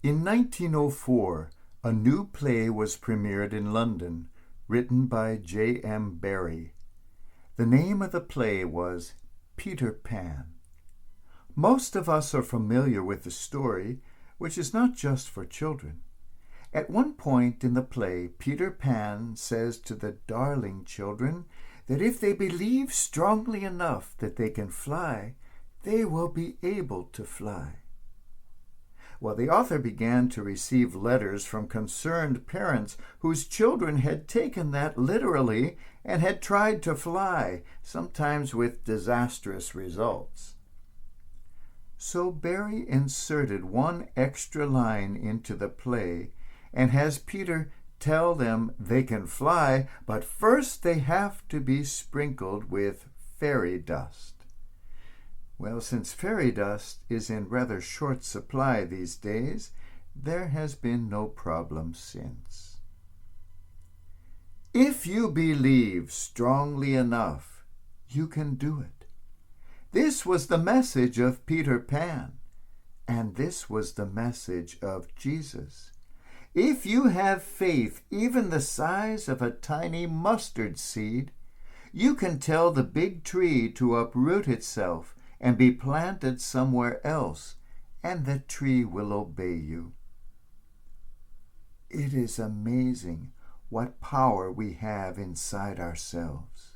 In 1904, a new play was premiered in London, written by J.M. Barrie. The name of the play was Peter Pan. Most of us are familiar with the story, which is not just for children. At one point in the play, Peter Pan says to the darling children that if they believe strongly enough that they can fly, they will be able to fly. Well, the author began to receive letters from concerned parents whose children had taken that literally and had tried to fly, sometimes with disastrous results. So Barrie inserted one extra line into the play and has Peter tell them they can fly, but first they have to be sprinkled with fairy dust. Well, since fairy dust is in rather short supply these days, there has been no problem since. If you believe strongly enough, you can do it. This was the message of Peter Pan, and this was the message of Jesus. If you have faith even the size of a tiny mustard seed, you can tell the big tree to uproot itself and be planted somewhere else, and the tree will obey you. It is amazing what power we have inside ourselves.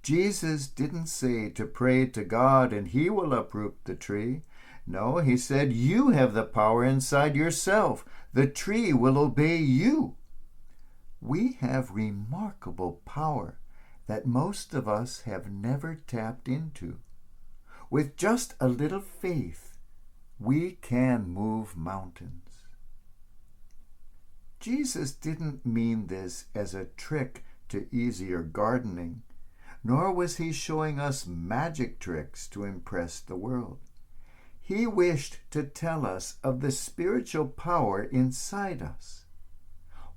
Jesus didn't say to pray to God and he will uproot the tree. No, he said you have the power inside yourself. The tree will obey you. We have remarkable power that most of us have never tapped into. With just a little faith, we can move mountains. Jesus didn't mean this as a trick to easier gardening, nor was he showing us magic tricks to impress the world. He wished to tell us of the spiritual power inside us.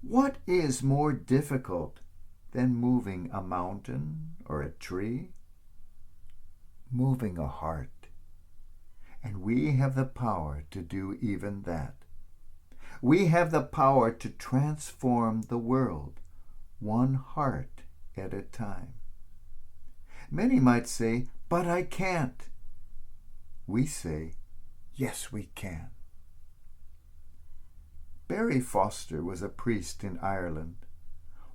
What is more difficult than moving a mountain or a tree? Moving a heart. And we have the power to do even that. We have the power to transform the world, one heart at a time. Many might say, but I can't. We say, yes, we can. Barry Foster was a priest in Ireland.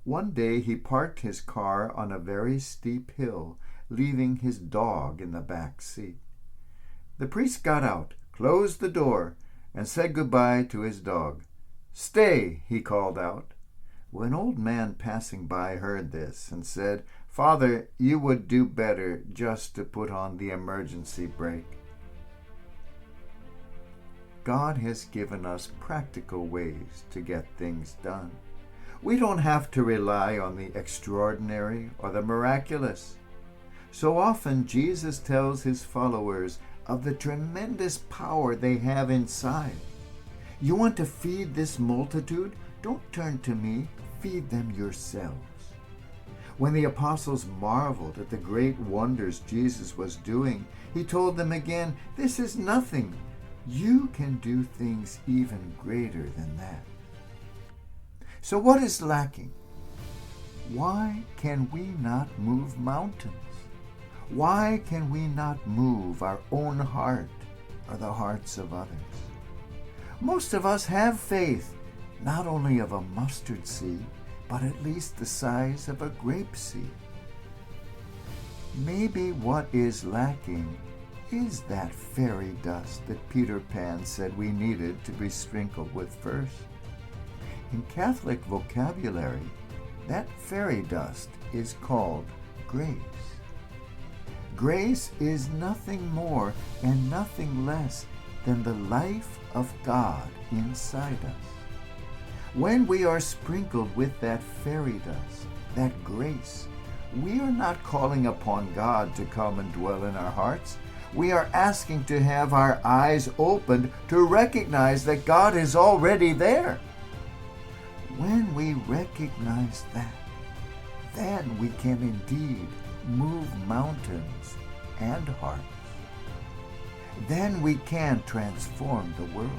One day he parked his car on a very steep hill, leaving his dog in the back seat. The priest got out, closed the door, and said goodbye to his dog. "Stay," he called out. Well, an old man passing by heard this and said, "Father, you would do better just to put on the emergency brake." God has given us practical ways to get things done. We don't have to rely on the extraordinary or the miraculous. So often Jesus tells his followers of the tremendous power they have inside. You want to feed this multitude? Don't turn to me, feed them yourselves. When the apostles marveled at the great wonders Jesus was doing, he told them again, this is nothing. You can do things even greater than that. So what is lacking? Why can we not move mountains? Why can we not move our own heart or the hearts of others? Most of us have faith, not only of a mustard seed, but at least the size of a grape seed. Maybe what is lacking is that fairy dust that Peter Pan said we needed to be sprinkled with first. In Catholic vocabulary, that fairy dust is called grace. Grace is nothing more and nothing less than the life of God inside us. When we are sprinkled with that fairy dust, that grace, we are not calling upon God to come and dwell in our hearts. We are asking to have our eyes opened to recognize that God is already there. When we recognize that, then we can indeed move mountains and hearts. Then we can transform the world.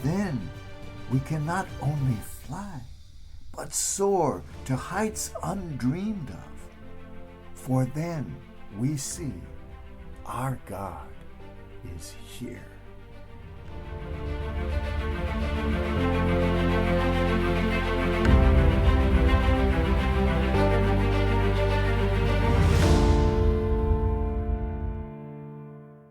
Then we can not only fly, but soar to heights undreamed of. For then we see our God is here.